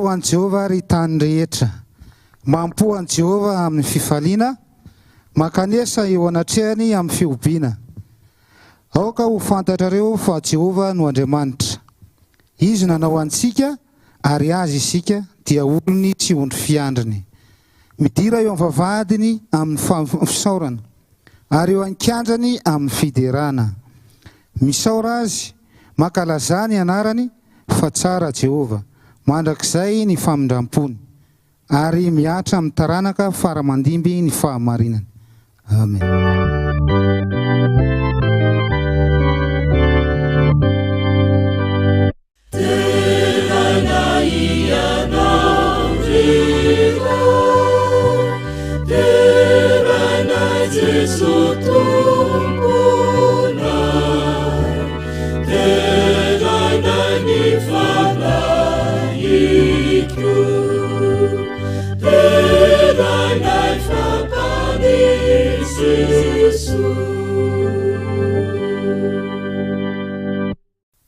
mampohan Jehova ary tany rehetra, mampohan Jehova amin'ny fifaliana, makanesa eo anatrehany amin'ny fiobina. Aoka ho fantatrareo fa Jehova no Andriamanitra. Izy nanao antsika ary azy isika dia olony tsy ondry fiandriny. Midira eo amin'ny vavahadiny amin'ny fisaorana ary eo ankiandrany amin'ny fiderana. Misaora azy, mankalaza ny anarany fa tsara Jehova, mandrakizay ny famindrampony ary miatra amin'ny taranaka faramandimby ny fahamarinany. Amen.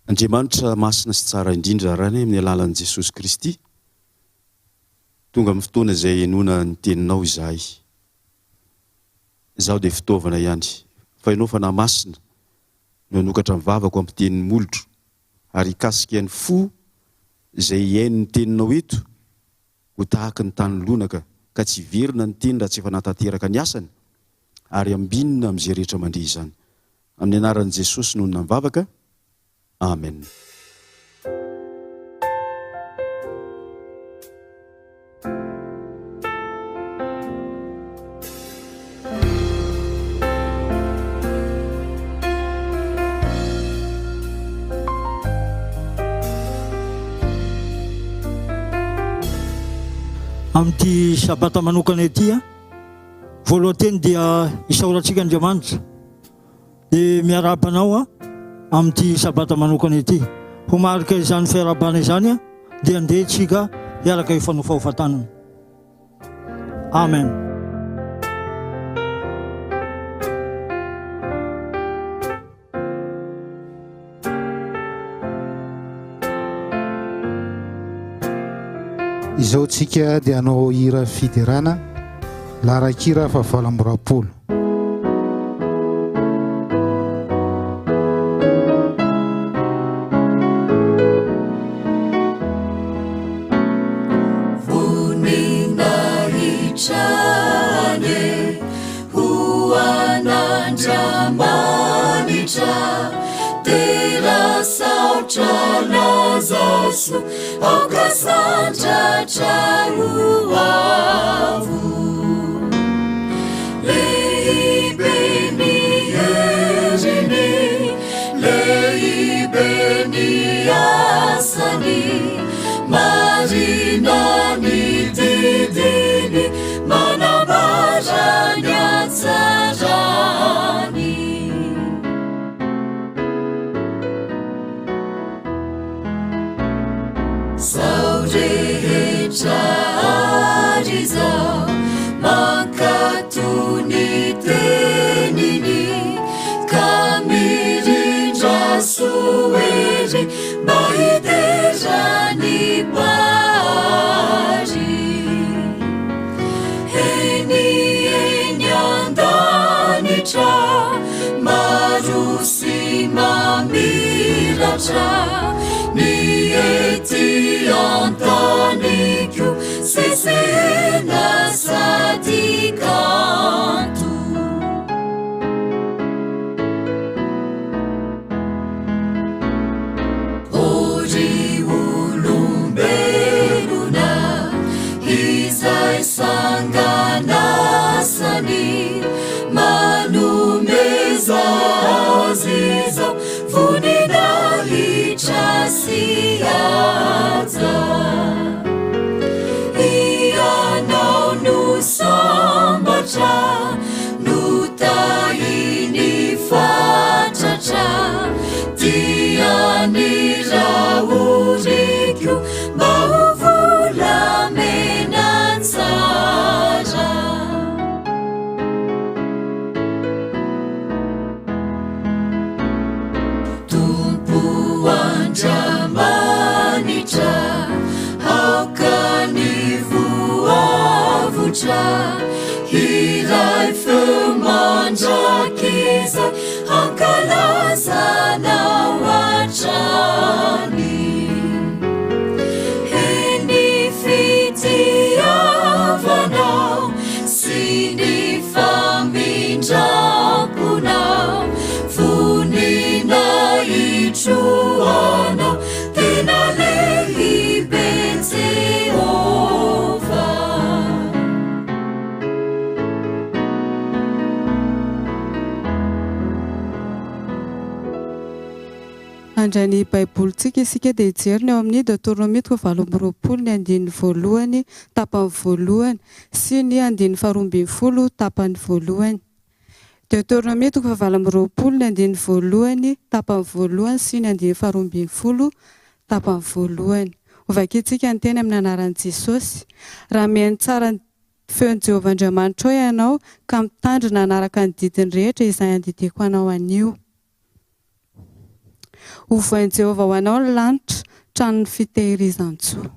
Andriamanitra masina sy tsara indrindra rany amin'ny alalan'i Jesosy Kristy, tonga amin'ny fotoana izay enona ny teninao izahay. Izaho dia fitaovana ihany, fa ianao fanahy masina no hanokatra ny vavako ampitenin'ny molotro ary hikasika ny fo izay iaino ny teninao eto ho tahaka ny tany lonaka ka tsy verina ny teny raha tsy efa natanteraka ny asany ary ambinina amin'izay rehetra mandre izany. Amin'ny anaran'i Jesosy no nambavaka. Amen. Amin'ity sabata manokana ity, voalohany dia isaorantsika Andriamanitra dia miarabanao amin'ity sabata manokana ity. Ho marika izany fiarabana izany dia andehitsika hiaraka io fanofahofantanana. Amen. Izao tsika dia hanao hira fiderana, laran-kira fa 720. Santa Charuavu Lei Beni Erini Lei Beni Asani Marina Nididini Manabara Nyatsarani Ariza makatuni tenini kamirinja sueri baidejani bari heni enyandani cha marusi mamiracha ni eti antanikyo sesena sadikantu ori ulumbeluna izai sanganasani manumeza aziza funina hichasiaza ianau nusambacha nutaini fachacha tianira urikyu bauvula menatsara tumpuan jamanitra hauka mantra ilay fomandrak'iza ankalazanao hatrany eny fitiavanao sy ny famindramponao vonina itroanao tena lehibe Jehova. Andrany baibolitsika isika dia hijeriny ao amin'ny Deutéronomie 20:2 tapany voalohany sy ny 2:20 tapany voalohany. Deutéronomie 20:2 tapany voalohany sy ny 2:20 tapany voalohany. Ovakitsika ny teny amin'ny anaran'i Jesosy. Raha mihaino tsara ny feon'i Jehovah Andriamanitra ianao ka mitandrina anaraka ny didiny rehetra izay andidiko anao anio. Hovoain'i Jehovah ho anao ny lanitra, tranon'ny fitehirizan-tsoa.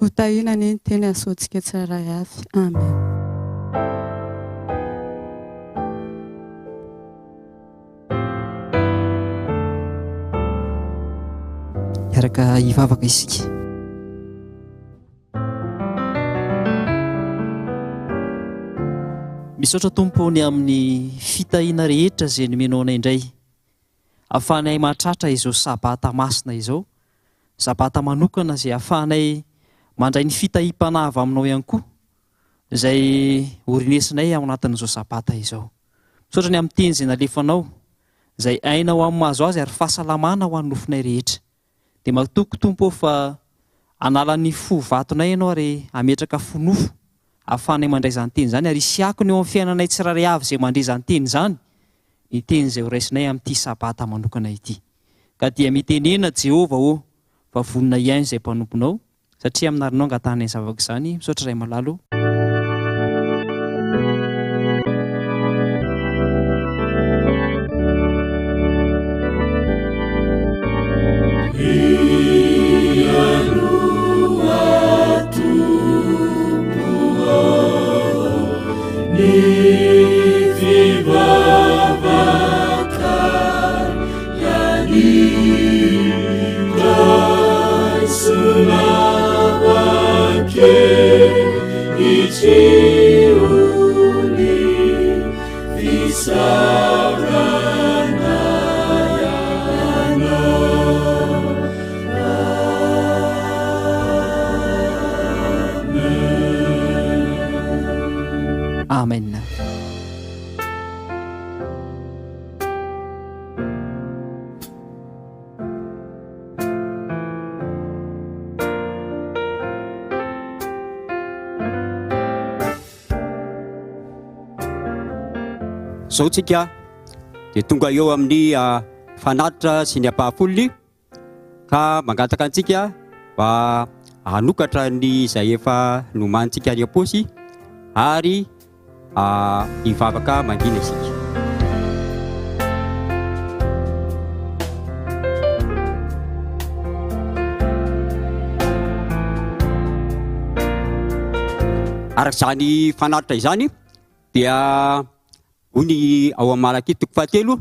Ho tahinany ny teny asoantsika tsirairay avy. Amen. Miaraka hivavaka isika. Misaotra Tompony amin'ny fitahiana rehetra izay nomenao indray. Ahafahanay mahatratra izao sabata masina izao, sabata manokana izay ahafahanay mandray ny fitahim-panava aminao ihany koa, izay orinesinay ao anatin'izao sabata izao. Misaotra ny amin'ny teny izay nalefanao, izay ainao amin'ny mahazo azy ary fahasalamana ho an'ny nofinay rehetra. Dia matoko Tompo fa anala ny fo vatonay ianao ary ametraka fonofo ahafahanay mandray izany teny izany ary isiako ny eo amin'ny fiainanay tsirairay avy izay mandray izany teny izany. Ny teny izay horaisinay amin'ity sabata manokana ity. Ka dia mitenena Jehova fa vonina ihany izay mpanomponao satria aminarinao angatahana ny zavaka izany. Misaotra iray malalo. Amen. Zao tsika dia tonga eo amin'ny fanatitra sy ny ampahafolony ka mangataka antsika mba hanokatra ny izay efa nomantsika ny aposy ary hivavaka mangina isika. Arak'izany fanatitra izany dia ony ao amin'ny Malaky 3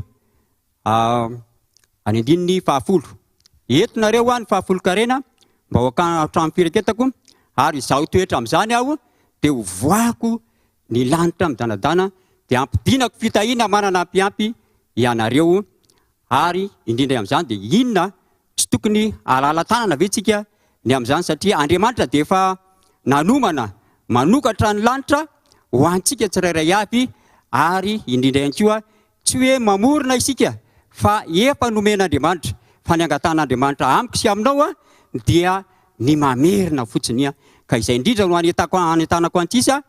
any andininy 10. Entinareo ny 10 karena mba ho hatramo fireketako ary izaho toetra amin'izany aho dia hovoako ny lanitra midanadana dia ampidinako fitahiana manana ampiampy ianareo ary indrindra amin'izany dia inona tsy tokony alala tanana ve tsika ny amin'izany satria Andriamanitra dia efa nanomana manokatra ny lanitra ho antsika tsirairay avy ary indrindra ihany koa tsy hoe mamorona isika fa efa nomen'Andriamanitra fa ny angatan'Andriamanitra amiko sy aminao dia ny mamerina fotsiny ka izay indrindra no anentanako antsisa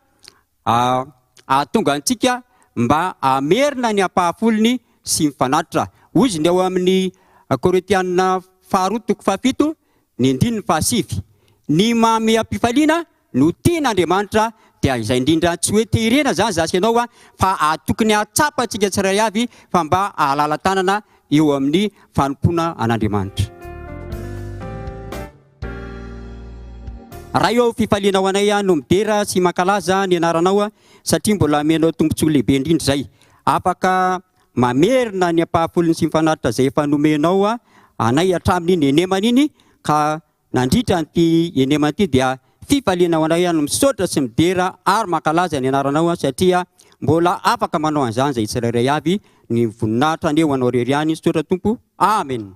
ahatonga antsika mba amerina ny ampahafolony sy mifanatitra. Hoy ny ao amin'ny Korintiana 2:7 ny 9:9 ny manome ampifaliana no tian'Andriamanitra dia izay indrindra tsy hoe teherena zany zasy ianao fa tokony hatsapantsika tsirairay avy fa mba ahalala tanana eo amin'ny fanompona an'Andriamanitra. raha eo fifalianao anay no midera sy makalaza ny anaranao satria mbola amenao tombontsoa lehibe indrindra zay. Afaka mamerina ny ampahafolony sy mifanaritra zay efa nomenao anay hatramin'iny eneman'iny ka nandritra an'ity enema ity dia fifalianao anay no misaotra sy midera ary makalaza ny anaranao satria mbola afaka manao an'izany zay tsirairay avy ny voninahitra aneo anao rery ihany. Sotra tompo. Amen.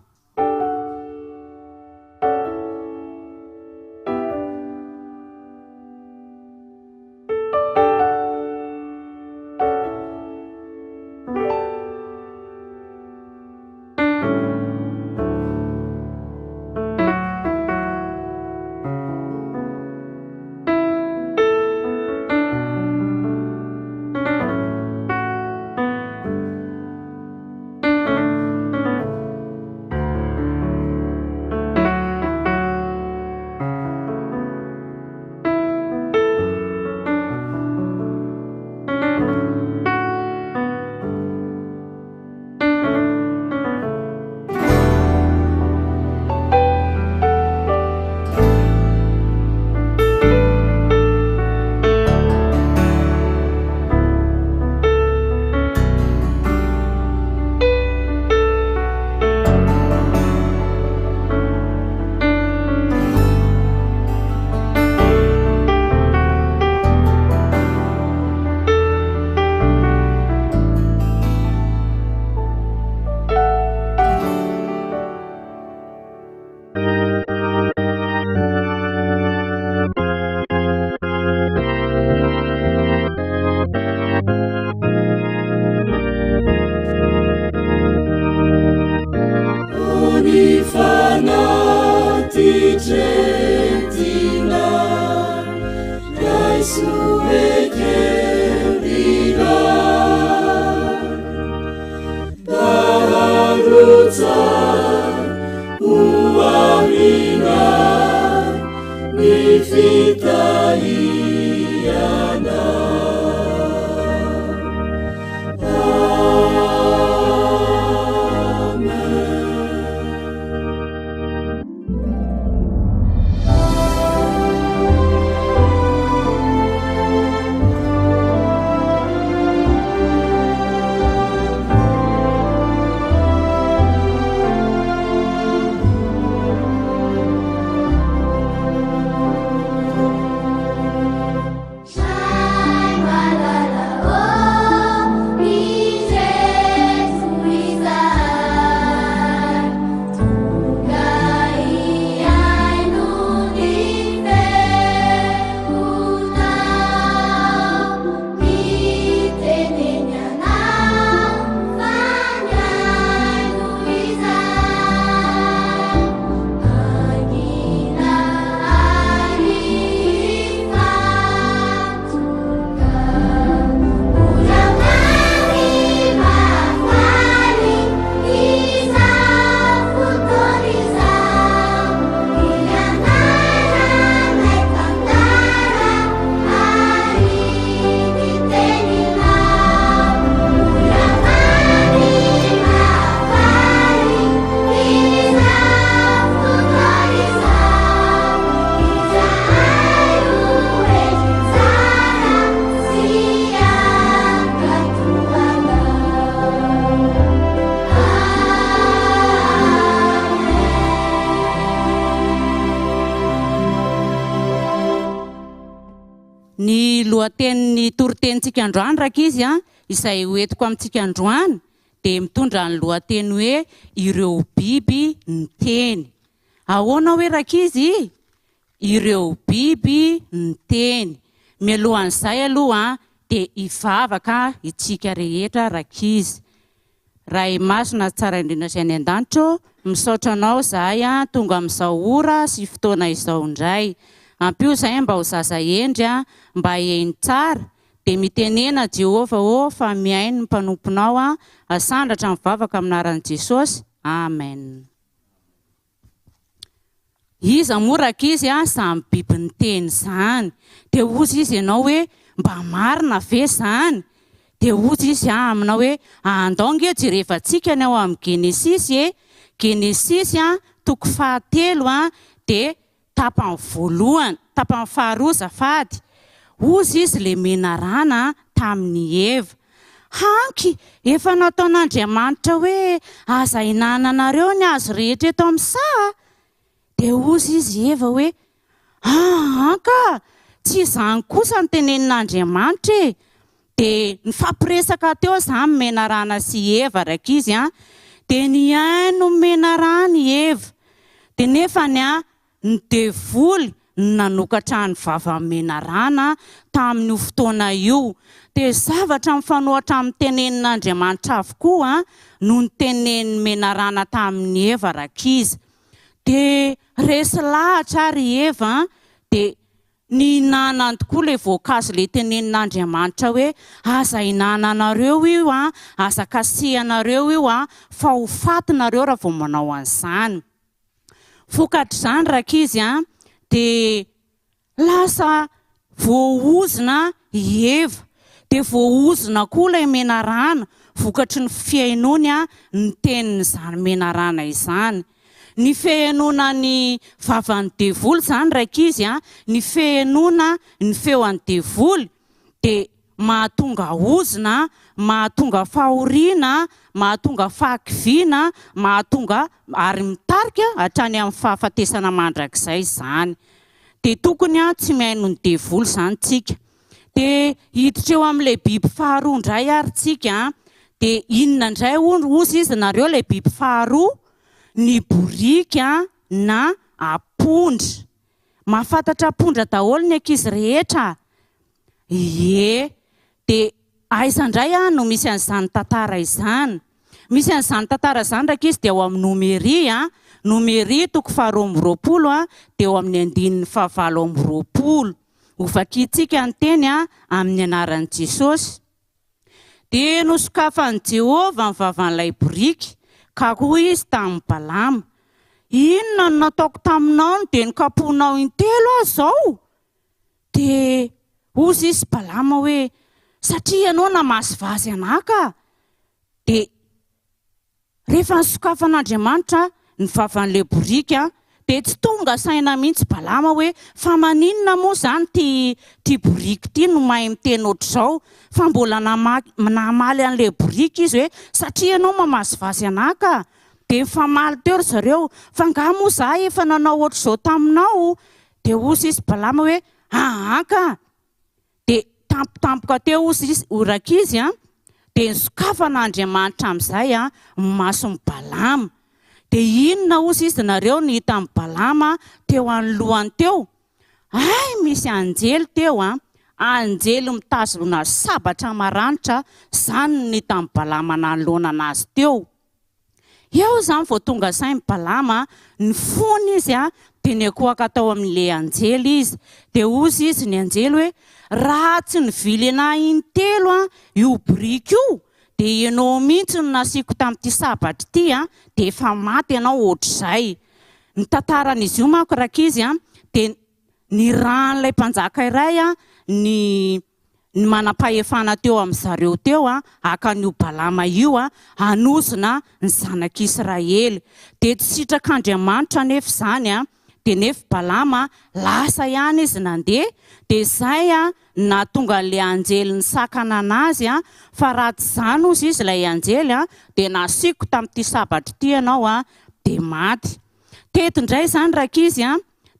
Lohatenin'ny toritentsika androany rakizy izay hoentiko amintsika androany dia mitondra ny lohateny hoe ireo biby niteny. Ahoana hoe rakizy? Ireo biby niteny. Mialohan'izay aloha dia hivavaka itsika rehetra rakizy. Raha masina tsara indrindra sy any an-danitro, misaotra anao zahay tonga amin'izao ora sy fotoana izao indray. Ampio zay mba ho zaza endry mba heny tsara dia mitenena Jehovah fa miainy ny mpanomponao asandratra mivavaka amin'anaran'i Jesosy. Amen. Iza moa rakizy samy biby niteny zany. Dia ozy izy ianao hoe mba marina ve zany? Dia ozy izy aminao hoe andao nge jerevantsika ny ao amin'ny Genesisy Genesisy toko 7 dia tapany voalohany tapany faharoa zafady. Ozy izy le menarana tamin'ny Eva. Hanky, efa nataon'Andriamanitra hoe aza hinananareo ny azo rehetra eto amin'ny saha. Dia ozy izy Eva hoe anka, tsy izany kosa ny tenenin'Andriamanitra e. Dia nifampiresaka teo izany menarana sy Eva raka izy dia niaino menarany Eva. Dia nefa ny devoly nanokatra ny vava menarana tamin'io fotoana io. Dia zavatra mifanohatra amin'ny tenenin'Andriamanitra avokoa no ny tenenin'ny menarana tamin'ny Eva raka izy. Dia resy lahatra ary Eva dia nihinana tokoa le voankazo le tenenin'Andriamanitra hoe aza hinananareo io aza kasihanareo io fa ho fatinareo raha vao manao an'izany. Vokatra izany raka izy dia lasa voaozina Eva. Dia voaozina koa ilay menarana, vokatry ny fiainony ny tenin'izany menarana izany. Ny fiainona ny vavan'ny devoly izany raka izy ny fiainona ny feoan'ny devoly dia mahatonga ozina, mahatonga fahoriana, mahatonga fahakiviana, mahatonga ary mitarika hatrany amin'ny fahafatesana mandrakizay izany. Dia tokony tsy mihaino ny devoly izany tsika. Dia hiditra eo amin'ilay biby faharoa indray ary tsika dia inona indray ozy izy nareo ilay biby faharoa? Ny borika na apondra. Mahafantatra apondra daholo ny ankizy rehetra? Ie. Dia aiza indray no misy an'izany tantara izany? Misy an'izany tantara izany raka izy dia ao amin'ny Nomeria. Nomeria toko 220 dia eo amin'ny 9:20. Ovakitsika ny teny amin'ny anaran'i Jesosy. Dia nosokafan'i Jehovah ny vavan'ilay borika ka koa izy tamin'ny Balama. Inona no nataoko taminao dia nikaponao intelo zao? Dia ozy izy Balama hoe satria ianao namasovazy anaka. Dia rehefa nisokafan'Andriamanitra ny vavan'ilay borika dia tsy tonga saina mihitsy Balama hoe fa maninona moa izany ty borika ty no mahay miteny ohatr'izao, fa mbola namaly an'ilay borika izy hoe satria ianao mamasovazy anaka. Dia mifamaly teo zareo fa nga moa za efa nanao ohatr'izao taminao. Dia ozy izy Balama hoe anka. Dia tampotampoka teo ozy izy raka izy dia nisokafan'Andriamanitra amin'izay mason'ny Balama. Dia inona ozy izy nareo ny hita amin'ny Balama teo anoloany teo? Ay, misy anjely teo anjely mitazona sabatra maranitra, izany ny hita amin'ny Balama nanoloana anazy teo. Eo izany vao tonga sain'ny Balama ny fony izy dia niakohaka tao amin'ilay anjely izy. Dia ozy izy ny anjely hoe raha tsy nivily anahy intelo io borika io dia ianao mihitsy no nasiako tamin'ity sabatra ity dia efa maty ianao ohatr'izay. Ny tantaran'izy io manko raka izy dia ny ran'ilay mpanjaka iray ny manam-pahefana teo amin'ny zareo teo hakan'io Balama io hanosina ny zanak'Israely. Dia tsy sitrak'Andriamanitra nefa izany dia nefa Balama lasa ihany izy nandeha. Dia izay nahatonga an'ilay anjely ny sakana anazy fa raha tsy izany ozy izy ilay anjely dia nasiako tamin'ity sabatra ity ianao dia maty. Teto indray izany raka izy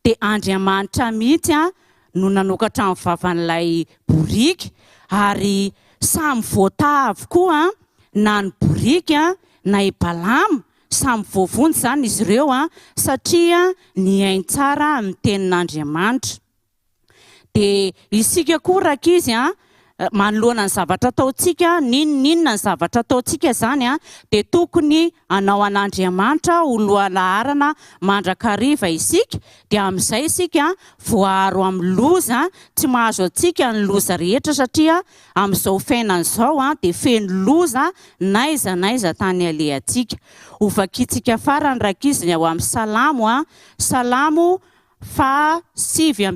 dia Andriamanitra mihitsy no nanokatra amin'ny vavan'ilay borika ary samy voata avokoa na ny borika na i Balama samy voavony izany izy ireo satria niainy tsara amin'ny tenin'Andriamanitra. Dia isika koa raka izy manoloana ny zavatra ataontsika, ninona ny zavatra ataontsika izany dia tokony hanao an'Andriamanitra ho lohalaharana mandrakariva isika. Dia amin'izay isika voaharo amin'ny loza, tsy mahazo antsika ny loza rehetra satria amin'izao fiainana izao dia feno loza naiza tany alehantsika. Ovakitsika farany raka izy ny ao amin'ny Salamo 7:100 dia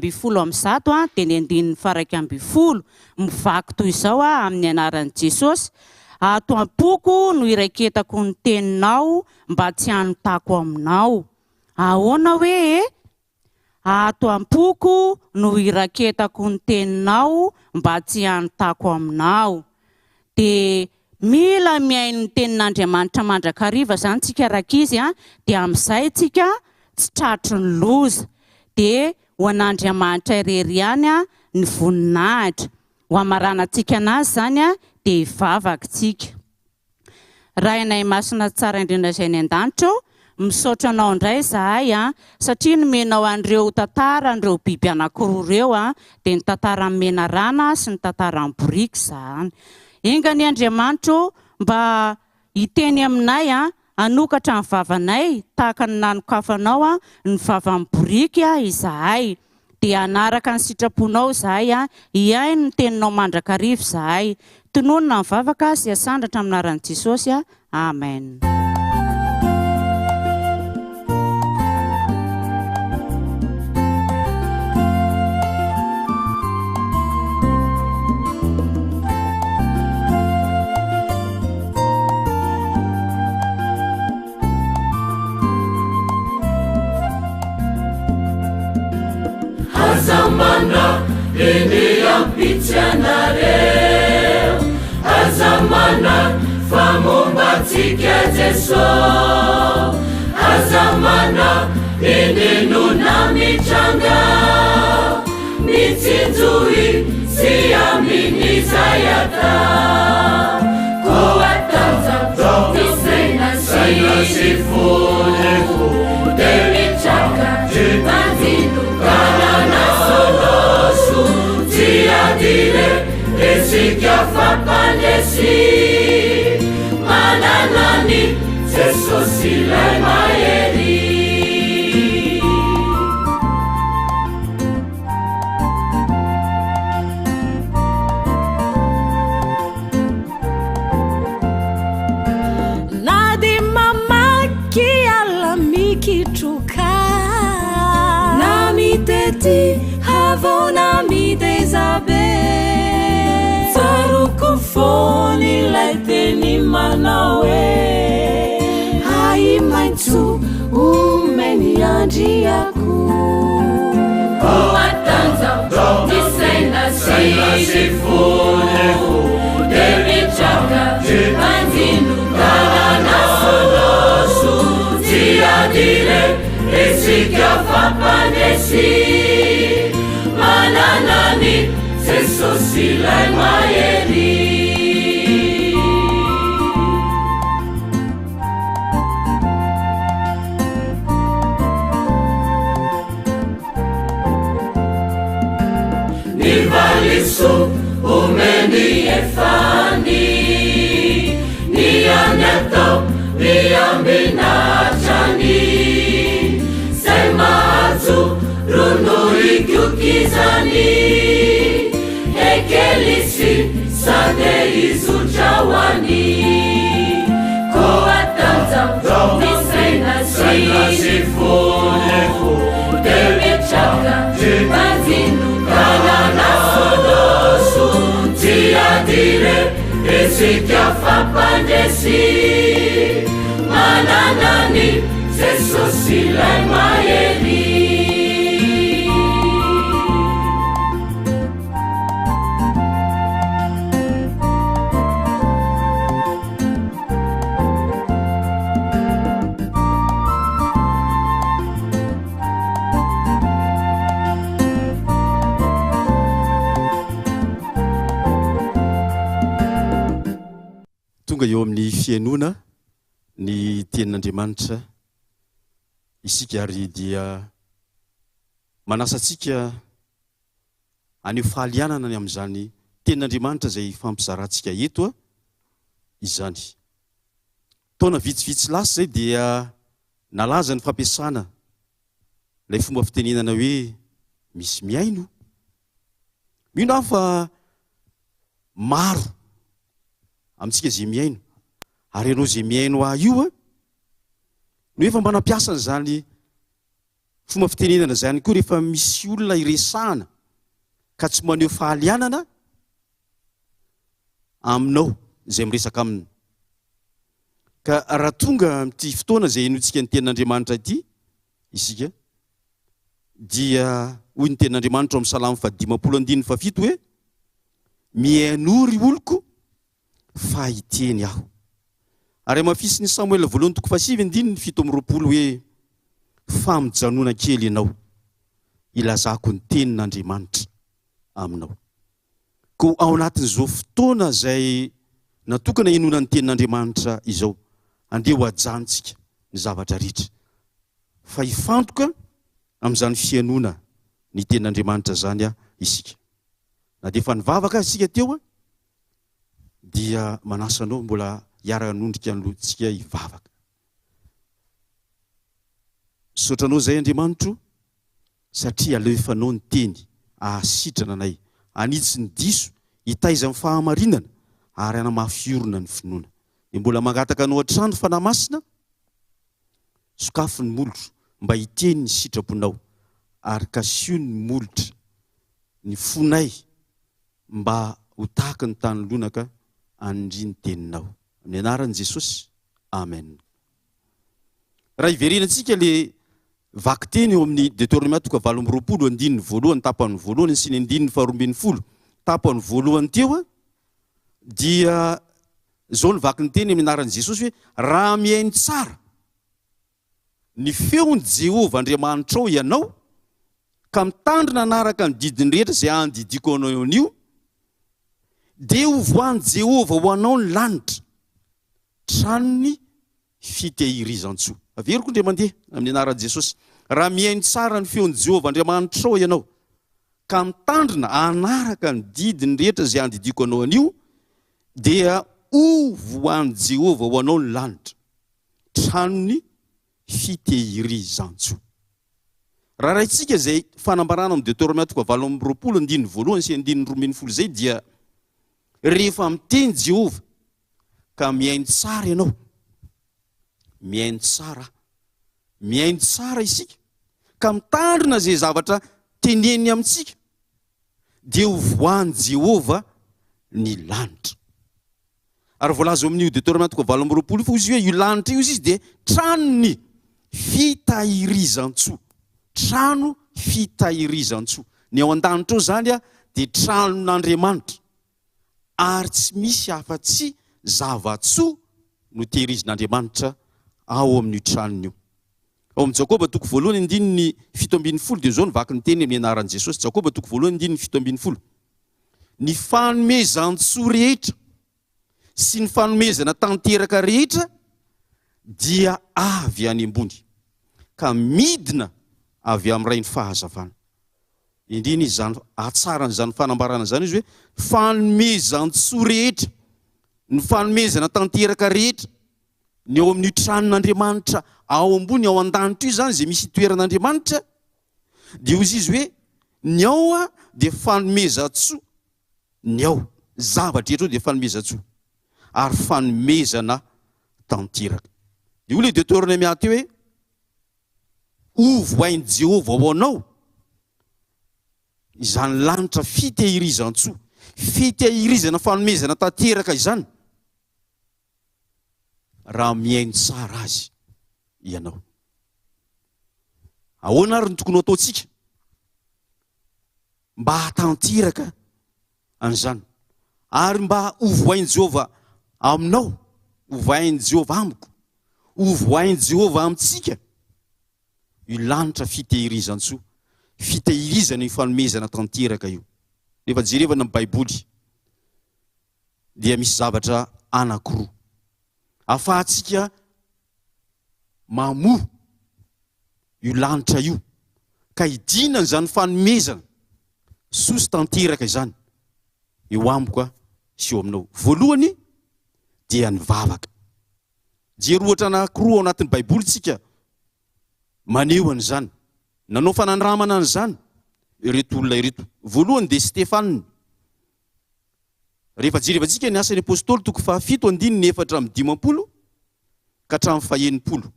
ny 110 mivaky toy izao amin'ny anaran'i Jesosy. Ato am-poko no iraiketako ny teninao mba tsy hanotako aminao. Ahoana hoe ato ampoko no iraketako ny teninao mba tsy hanontako aminao. Dia mila miaino ny tenin'Andriamanitra mandrakariva zany tsika rakizy dia amin'izay tsika tsy tratry ny loza. Dia ho an'Andriamanitra irery ihany ny voninahitra. Ho amaranantsika anazy zany dia hivavaka tsika. Raha inay masina tsara indrindra izay ny an-danitra, misaotra anao indray zahay satria nomenao an'ireo tantara an'ireo biby anankiroa ireo dia ny tantara mena rana sy ny tantara boriky zany. Inga ny Andriamanitra mba hiteny aminay hanokatra ny vavanay tahaka ny nanokafanao ny vavan'ny boriky izahay. Dia anaraka ny sitraponao zahay hiaino ny teninao mandrakariva zahay. Tononona ny vavaka sy asandratra amin'ny anaran'i Jesosy. Amen. Azamana ini ampitianareo, azamana famombatsika Jesu, azamana ini nuna mitranga mitsinjoi si amini zayata kuatanza tisaina sifuneku demichaka manzinu kanana sonosu tiadire esikafapandesi mananani sesosilai maeri. Nadi mama kiala mikitruka nami teti havona mi dezabe farukufoni laiteni manawe hai maitsu umeni anjiaku Kuatanza tisaina sifuneku demichaka manzinu kanana sonosu tiadire esikafapandesi mananani sesosilai maeri. Nivalisu umeni efani nianyato niambinachani semazu runu ikyukizani ekelisi sade izuchawani koatanza nisaina sifuneku demichaka manzinu kanana sonosu tiadire esikafapandesi mananani sesosilai maeri. Tonga eo amin'ny fiainona ny tenin'Andriamanitra isika ary dia manasantsika aneo fahalianana ny amin'izany tenin'Andriamanitra izay fampizarantsika eto izany. Taona vitsivitsy lasa zay dia nalaza ny fampiasana ilay fomba fitenenana hoe misy miaino. Mino aho fa maro amintsika zay miaino, ary ianao zay miaino io no efa mba nampiasana zany fomba fitenenana zany koa rehefa misy olona iresahana ka tsy maneho fahalianana aminao zay miresaka aminy. Ka raha tonga amin'ity fotoana zay enotsika ny tenin'Andriamanitra ity isika dia hoy ny tenin'Andriamanitra amin'ny Salamo 5:7 hoe mihainory oloko fa hiteny aho. Ary mafisy ny Samuel 2:7 hoe famojanona kely ianao ilazako ny tenin'Andriamanitra aminao. Ko ao anatin'izao fotoana izay natokana hinona ny tenin'Andriamanitra izao, andeha ho ajantsika ny zavatra rehetra fa hifantoka amin'izany fianona ny tenin'Andriamanitra zany isika. Na dia efa nivavaka isika teo dia manasanao mbola hiara-nondrika ny lohantsika hivavaka. Sotranao zay Andriamanitro satria alefanao ny teny ahasitrana anay, anitsy ny diso hitaiza amin'ny fahamarinana ary anamafiorona ny finoana. Dia mbola mangataka anao hatrany fanahy masina, sokafo ny molotro mba hiteny ny sitraponao ary kasio ny molotra ny fonay mba ho tahaka ny tany lonaka andry ny teninao. Amin'ny anaran'i Jesosy, amen. Raha iverenantsika le vaky teny eo amin'ny Deutéronome 20:20 tapany voalohany sy ny 2:20 tapany voalohany teo dia zao ny vaky ny teny amin'ny anaran'i Jesosy hoe raha mihaino tsara ny feon'i Jehovah Andriamanitrao ianao ka mitandrina anaraka ny didiny rehetra izay andidiko anao anio, dia ho voan'i Jehovah ho anao ny lanitra, tranony fitehirizan-tsoa. Averiko ndre mandeha amin'ny anaran'i Jesosy. Raha mihaino tsara ny feon'i Jehovah Andriamanitrao ianao ka mitandrina anaraka ny didiny rehetra izay andidiko anao anio, dia ho voan'i Jehovah ho anao ny lanitra, tranony fitehirizan-tsoa. Raha raitsika izay fanambarana amin'ny Deutéronome 20:20 sy 2:20 zay dia rehefa miteny Jehovah ka mihaino tsara ianao, mihaino tsara isika ka mitandrina zay zavatra teneny amintsika, dia ho voan'i Jehovah ny lanitra. Ary voalaza amin'io Deutéronome 20:20 fa izy hoe io lanitra io izy dia tranony fitahirizan-tsoa, trano fitahirizan-tsoa. Ny ao an-danitra ao zany dia tranon'Andriamanitra ary tsy misy afa-tsy zava-tsoa no tehirizan'Andriamanitra ao amin'io tranony io. Ao amin'ny Jakoba 1:7 dia zao ny vaky ny teny amin'ny anaran'i Jesosy. Jakoba 1:7 ny fanomezan-tsoa rehetra sy ny fanomezana tanteraka rehetra dia avy any ambony ka midina avy amin'ray ny fahazavana. Indrina izy zany atsaran'izany fanambarana zany izy hoe fanomezan-tsoa rehetra, ny fanomezana tanteraka rehetra ny ao amin'ny tranon'Andriamanitra ao ambony ao an-danitra io zany izay misy toeran'Andriamanitra, dia hoy izy hoe ny ao dia fanomezan-tsoa, ny ao zavatra rehetra dia fanomezan-tsoa ary fanomezana tanteraka. Dia hoy le Deutéronome teo hoe ho voain'i Jehovah ho anao izany lanitra fitehirizan-tsoa, fitehirizana fanomezana tanteraka izany raha mihaino tsara azy ianao. Ahoana ary ny tokony ataontsika mba hatanteraka an'izany ary mba ho voain'i Jehovah aminao, ho voain'i Jehovah amiko, ho voain'i Jehovah amintsika io lanitra fitehirizan-tsoa, fitehirizana io fanomezana tanteraka io. Rehefa jerevana amin'ny Baiboly dia misy zavatra anankiroa ahafahantsika mamoha io lanitra io ka hidinana izany fanomezana soa sy tanteraka izany eo amiko sy eo aminao. Voalohany dia ny vavaka. Jery ohatra anankiroa ao anatin'ny Baiboly tsika maneho an'izany, nanao fanandramana an'izany ireto olona ireto. Voalohany dia Stefana. Rehefa jerevantsika ny asan'ny apôstôly 7:4-5 ka hatramin'ny 90.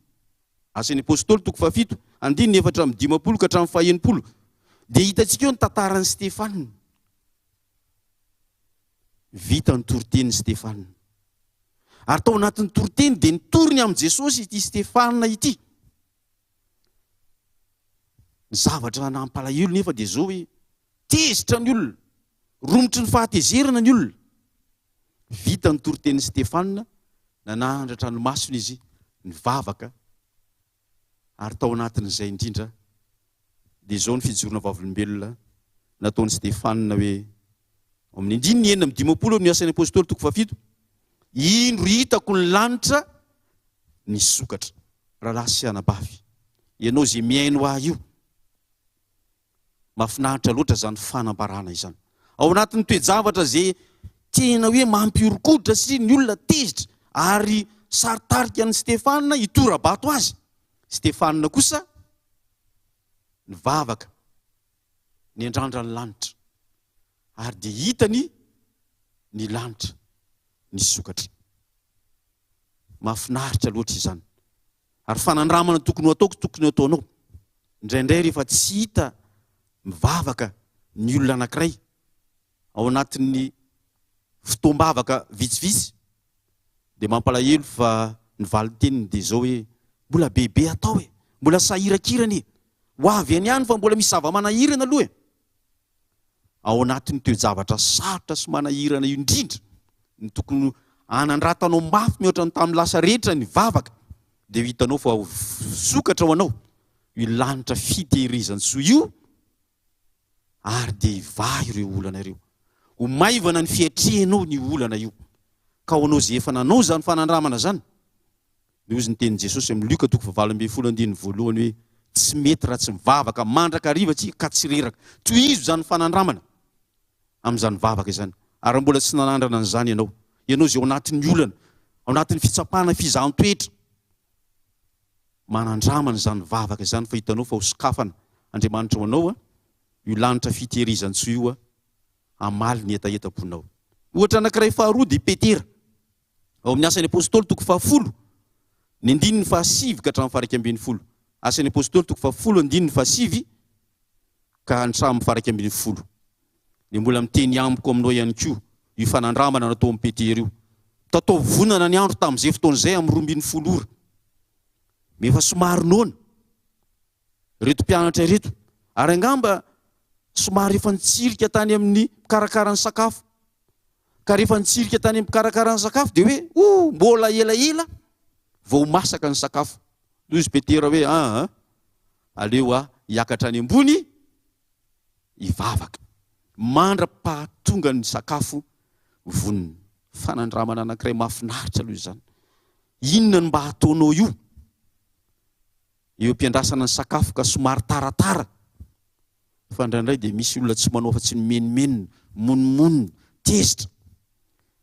Asan'ny apôstôly 7:4-5 ka hatramin'ny 90 dia hitantsika eo ny tantaran'i Stefana. Vita ny toritenin'i Stefana. Ary tao anatin'ny toriteny dia nitoriny amin'i Jesosy ity Stefana ity. zavatra nampalahelo nefa dia zao hoe tezitra ny olona, romotry ny fahatezerana ny olona. Vita ny toriteny Stefana, nanandratra ny masony izy, nivavaka, ary tao anatin'izay indrindra dia zao ny fijorona vavolombelona nataony Stefana hoe amin'ny 9:10 ny asan'ny apôstôly 7, indro hitako ny lanitra nisokatra. Rahalahy sy anabavy, ianao zay miaino ahy io, mahafinaritra loatra zany fanambarana izany. Ao anatin'ny toe-javatra zay tena hoe mampiorokoditra sy ny olona tezitra, ary saritarika ny Stefana hitora-bato azy. Stefana kosa nivavaka, niandrandra ny lanitra, ary dia hitany ny lanitra nisokatra. Mahafinaritra loatra izany. Ary fanandramana tokony ataoko tokony ataonao. Indraindray rehefa tsy hita mivavaka ny olona anankiray ao anatin'ny fotoam-bavaka vitsivitsy, dia mampalahelo fa ny valiteniny dia zao hoe mbola bebe atao e, mbola sahirakirany, ho avy any ihany fa mbola misy zava-manahirana aloha e. Ao anatin'ny toe-javatra sarotra sy manahirana io indrindra ny tokony anandratanao mafy mihoatra ny tamin'ny lasa rehetra ny vavaka, dia hitanao fa sokatra ho anao io lanitra fitehirizany soa io, ary dia hivahy ireo olana ireo, ho maivana ny fiatrehanao ny olana io. Ka ho anao zay efa nanao zany fanandramana zany, dia ozy ny tenin Jesosy amin'ny Luka 9:1 hoe tsy mety raha tsy mivavaka mandraka hariva ka tsy reraka. Tohizo zany fanandramana amin'izany vavaka izany. Ary mbola tsy nanandrana an'izany ianao zay ao anatin'ny olana, ao anatin'ny fitsapana fizahan-toetra, manandramana zany vavaka izany, fa hitanao fa ho sokafana Andriamanitra ho anao io lanitra fitehirizany soa io amaly ny etaeta-ponao. Ohatra anankiray faharoa dia Petera, ao amin'ny asan'ny apôstôly 10, ny 9:7 ka hatramin'ny 11. Asan'ny apôstôly 10, 9:7 ka hatramin'ny 11. Dia mbola miteny amiko aminao ihany koa io fanandramana natao amin'ny Petera io. Tatao vonana ny andro tamin'izay fotoan'izay amin'ny 12 ora. Mefa somary noana reto mpianatra reto, ary angamba somary efa nitsirika tany amin'ny mpikarakarany sakafo. Ka rehefa nitsirika tany amin'ny mpikarakarany sakafo dia hoe mbola elaela vao masaka ny sakafo. Izy Petera hoe aleo hiakatra any ambony hivavaka, mandra-pahatonga ny sakafo vonona. Fanandramana anankiray mahafinaritra aloha izany. Inona no mba hataonao io? Eo ampiandrasana ny sakafo ka somary taratara, fa indraindray dia misy olona tsy manao fa tsy menomenona, monomonona, tezitra.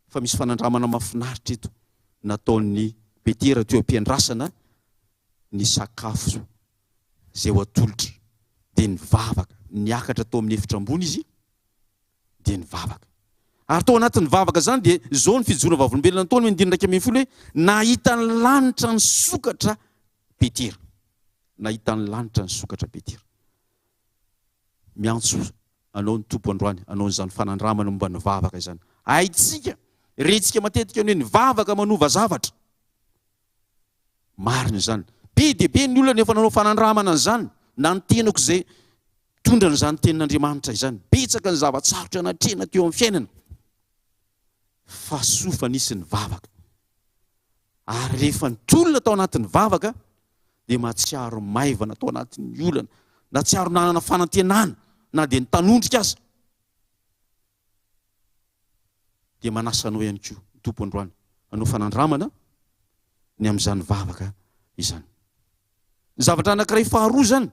Fa misy fanandramana mahafinaritra eto nataon'ny Petera teo ampiandrasana ny sakafo zay ho atolotra, dia nivavaka, niakatra tao amin'ny efitra ambony izy, dia nivavaka. Ary tao anatin'ny vavaka zany dia zao ny fijorona vavolombelona nataony 9:10 hoe nahita ny lanitra ny sokatra Petera. Nahita ny lanitra ny sokatra Petera. Miantso anao ny tompo androany, anao n'izany fanandramana momba ny vavaka izany. Haitsika, rentsika matetika hoe ny vavaka manova zavatra. Marina izany. Be dia be ny olona nefa nanao fanandramana izany, na ny tenako izay tondra n'izany tenin'Andriamanitra izany. Betsaka ny zavatsarotra anatrehana teo amin'ny fiainana. Fa sofa nisy ny vavaka. Ary rehefa nitolona tao anatin'ny vavaka, dia mahatsiaro maivana tao anatin'ny olana, na tsiaro nanana fanantenana, na dia nitanondrika aza. Dia manasa anao ihany koa tompo androany, anao fanandramana ny amin'izany vavaka izany. Ny zavatra anankiray faharoa zany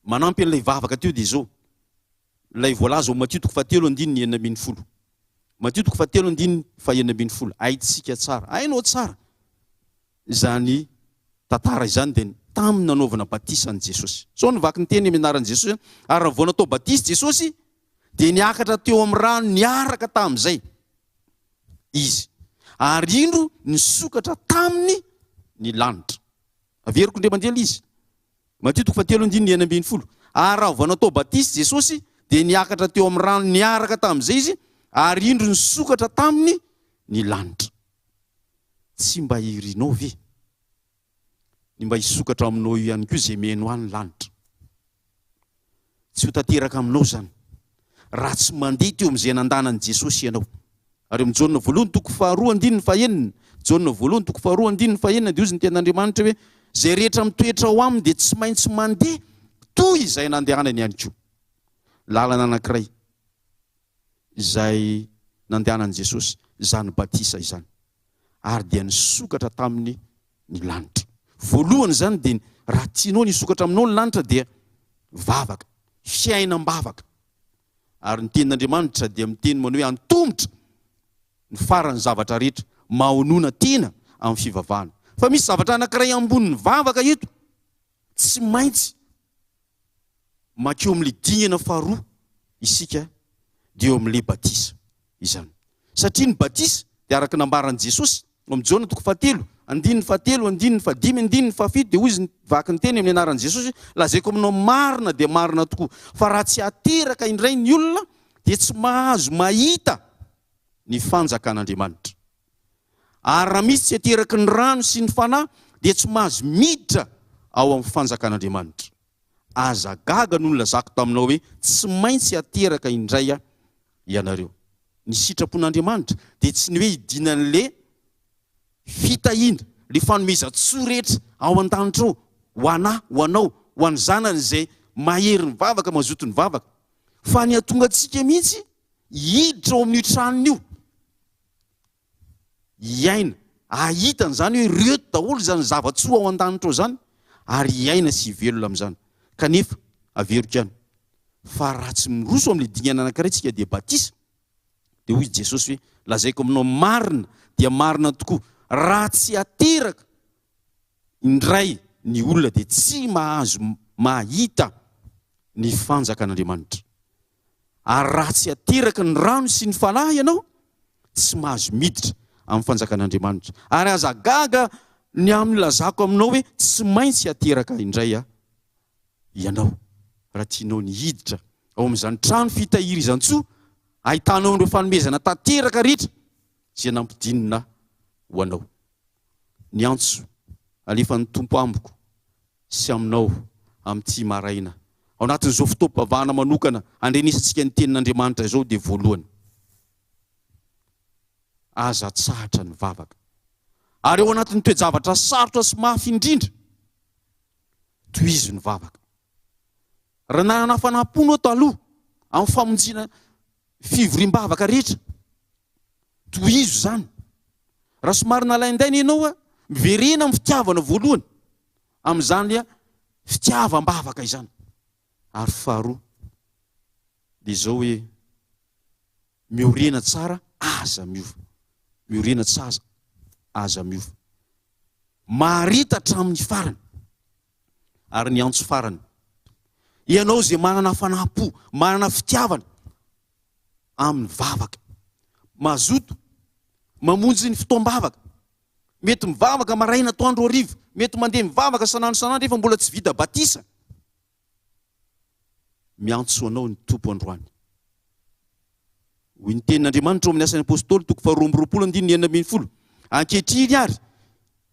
manampy an'ilay vavaka teo dia izao. Ilay voalaza ao Matthieu 7:9-10. Matthieu 7:9-10. Haitsika tsara, hainao tsara izany tantara izany dia tamin'ny nanaovana batisan'i Jesosy. Sao nivaky ny teny amin'ny anaran'i Jesosy, ary raha vao natao batisy Jesosy dia niakatra teo amin'ny rano niaraka tamin'izay izy. Ary indro nisokatra taminy ny lanitra. Averiko indray mandeha izy. Matthieu 7:9-10. Ary raha vao natao batisy Jesosy dia niakatra teo amin'ny rano niaraka tamin'izay izy, ary indro nisokatra taminy ny lanitra. Tsy mba irinao ve ny mba hisokatra aminao ihany koa zay meno any lanitra. Tsy ho tanteraka aminao zany raha tsy mandeha teo amin'izay nandanan'i Jesosy ianao. Ary amin'ny Jaona voalohany toko 2:2-4, Jaona voalohany toko 2:2-4 dia ozy ny tenin'Andriamanitra hoe zay rehetra mitoetra ao aminy dia tsy maintsy mandeha toy izay nandehanany ihany koa. Lalana anankiray izay nandehanan'i Jesosy, izany batisa izany, ary dia nisokatra tamin'ny ny lanitra. Voalohany zany dia raha tianao nisokatra aminao ny lanitra dia vavaka, fiainam-bavaka. Ary ny tenin'Andriamanitra dia miteny manao hoe antomotra ny farany zavatra rehetra, mahonona tena amin'ny fivavahana. Fa misy zavatra anankiray ambonin'ny vavaka eto, tsy maintsy makeo amin'ilay dingana faharoa isika dia eo amin'ilay batisa izany. Satria ny batisa dia araka nambaran'i Jesosy amin'ny Jaona toko 4, 4, 5, 7 dia hoy izy vaky ny teny amin'ny anaran'i Jesosy, lazaiko aminao marina dia marina tokoa fa raha tsy ateraka indray ny olona dia tsy mahazo mahita ny fanjakan'Andriamanitra. Ary raha misy tsy ateraky ny rano sy ny fanahy dia tsy mahazo miditra ao amin'ny fanjakan'Andriamanitra. Aza gaga no lazako taminao hoe tsy maintsy ateraka indray ianareo. Ny sitrapon'Andriamanitra dia tsy ny hoe idinan'le fitahiana, le fanomezan-tsoa rehetra ao an-danitra ao, ho anahy, ho anao, ho an'ny zanany izay mahery ny vavaka, mazoto ny vavaka, fa ny atonga antsika mihitsy hiditra ao amin'io tranony io, iaina, ahitany zany hoe reto daholo zany zavatsoa ao an-danitra ao zany, ary iaina sy velona amin'izany. Kanefa averiko ihany fa raha tsy miroso amin'ilay dingana anankiray tsika dia batisa, dia hoy Jesosy hoe lazaiko aminao marina dia marina tokoa, raha tsy ateraka indray ny olona dia tsy mahazo mahita ny fanjakan'Andriamanitra. Ary raha tsy ateraka ny rano sy ny fanahy ianao, tsy mahazo miditra amin'ny fanjakan'Andriamanitra. Ary aza gaga ny amin'ny lazako aminao hoe tsy maintsy ateraka indray ianao raha tianao ny hiditra ao amin'izany trano fitahirizan-tsoa, ahitanao ireo fanomezana tanteraka rehetra izay nampidinina ho anao. Ny antso alefan'ny tompo amboko sy aminao amin'ity maraina ao anatin'izao fotoam-pivavahana manokana andrenisantsika ny tenin'Andriamanitra izao dia voalohany, aza tsahatra ny vavaka. Ary ao anatin'ny toe-javatra sarotra sy mafy indrindra, tohizo ny vavaka. Raha nanana fanahy-po taloha amin'ny famonjina fivorim-bavaka rehetra, tohizo zany. Raha somary nalaindaina ianao miverena amin'ny fitiavana voalohany, amin'izany fitiavam-bavaka izany. Ary faharoa dia izao hoe miorena tsara aza miova, miorena tsara aza miova, maharitatra amin'ny farany. Ary ny antso farany, ianao zay manana fanahy-po, manana fitiavana amin'ny vavaka, mazoto mamonjy ny fotoam-bavaka, mety mivavaka maraina atoandro hariva, mety mandeha mivavaka sanandro efa mbola tsy vita batisa, miantso anao ny tompo androany. Hoy ny tenin'Andriamanitra amin'ny asan'ny apôstôly toko 2:20, ankehitriny ary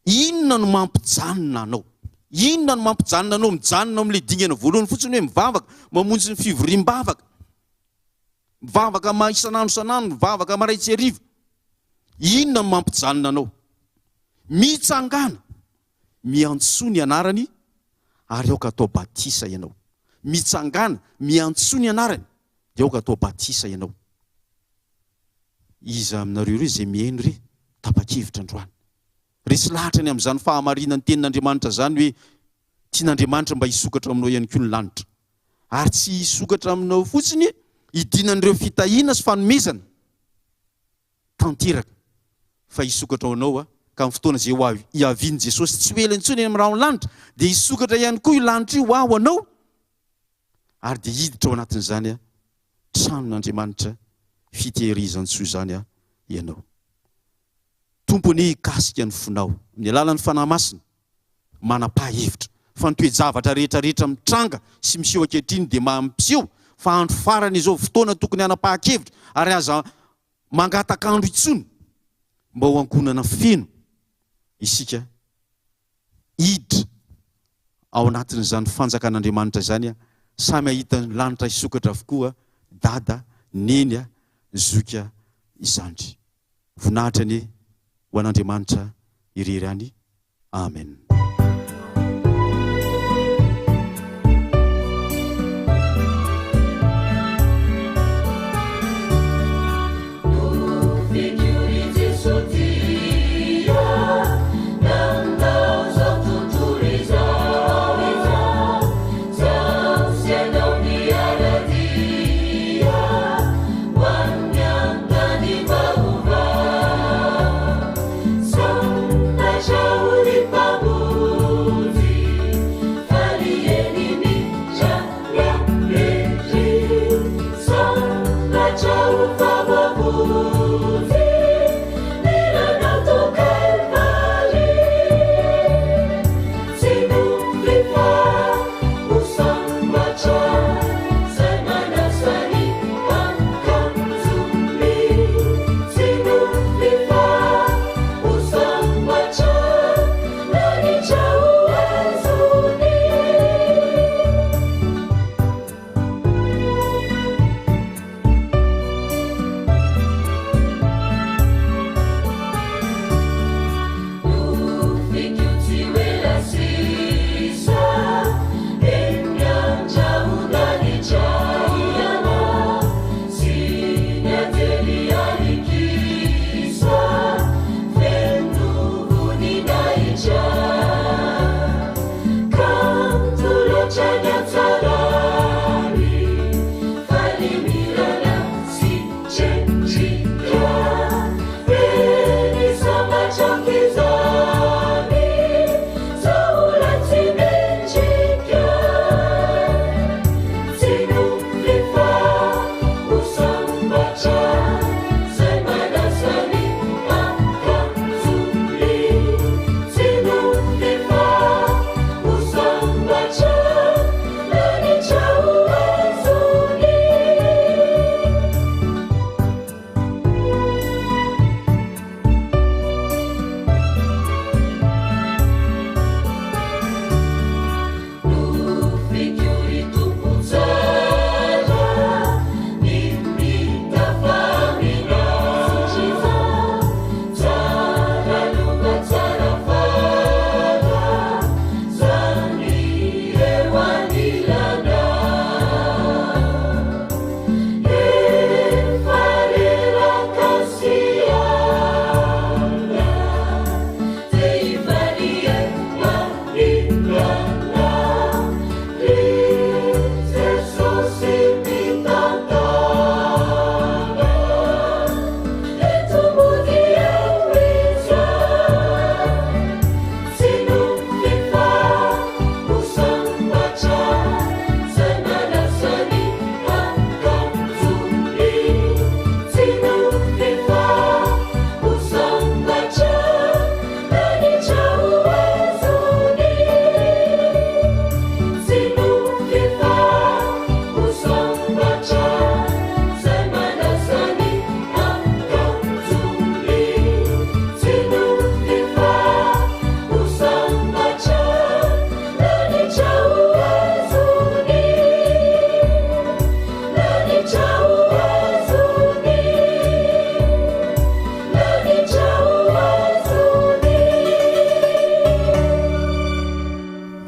inona no mampijanona anao? Inona no mampijanona anao mijanona amin'ilay dingana voalohany fotsiny hoe mivavaka, mamonjy ny fivorim-bavaka, mivavaka isanandro, mivavaka maray tsy hariva? Inona no mampijanona anao? Mitsangana, miantso ny anarany ary aoka atao batisa ianao. Mitsangana, miantso ny anarany dia aoka atao batisa ianao. Iza aminareo ireo izay mihaino re tapa-kevitra androany, resy lahatra ny amin'izany fahamarinany tenin'Andriamanitra zany hoe tian'Andriamanitra mba hisokatra aminao ihany koa ny lanitra. Ary tsy hisokatra aminao fotsiny idinan'ireo fitahiana sy fanomezana tanteraka, fa hisokatra aminao ka amin'ny fotoana izay ho iavian'i Jesosy tsy ho ela intsony amin'ny raha lanitra, dia hisokatra ihany koa io lanitra io ho anao, ary dia hiditra ao anatin'izany tranon'Andriamanitra fitehirizan-tsoa zany ianao. Tompony hikasika ny fonao amin'ny alalan'ny fanahy masina, manapa-hevitra fa ny toe-javatra rehetrarehetra mitranga sy miseho ankehitriny dia mampiseho fa andro farany izao fotoana tokony hanapa-kevitra ary aza mangatakandro itsony mba ho ankonana feno isika hiditra ao anatin'izany fanjakan'Andriamanitra zany a samy ahitany lanitra isokatra avokoa dada neny a zoka izandry. Voninahitra ny ho an'Andriamanitra irery any. Amen.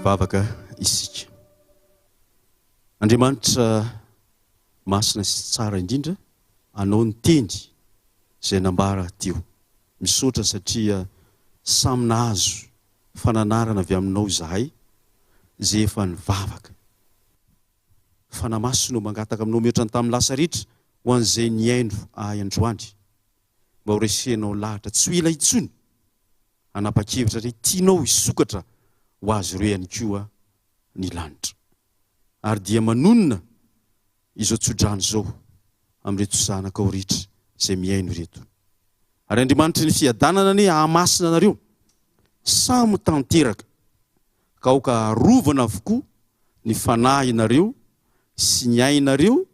Vavaka isika. Andriamanitra masina sy tsara indrindra, anao ny teny izay nambara teo. Misaotra satria samy nahazo fananarana avy aminao zahay izay efa nivavaka. Fanamasinao mangataka aminao mihoatra tamin'ny lasa rehetra ho an'izay niaino ahy androany. Mba ho resenao lahatra tsy ho ela intsony. Anapa-kevitra hoe tianao hisokatra ho azy ireo ihany koa ny lanitra. Ary dia manonona izao tsodrano zao amin'reto zanakao rehetra izay miaino reto. Ary Andriamanitra ny fiadanana ny hahamasina anareo samy tanteraka ka aoka arovana avokoa ny fanahy nareo sy ny ainareo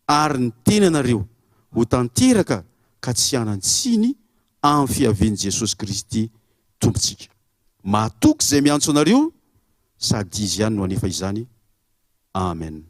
ary ny tenanareo ho tanteraka ka tsy hanan-tsiny amin'ny fiavian'i Jesosy Kristy tompontsika. Mahatoky izay miantso anareo sady izy ihany no anefa izany. Amen.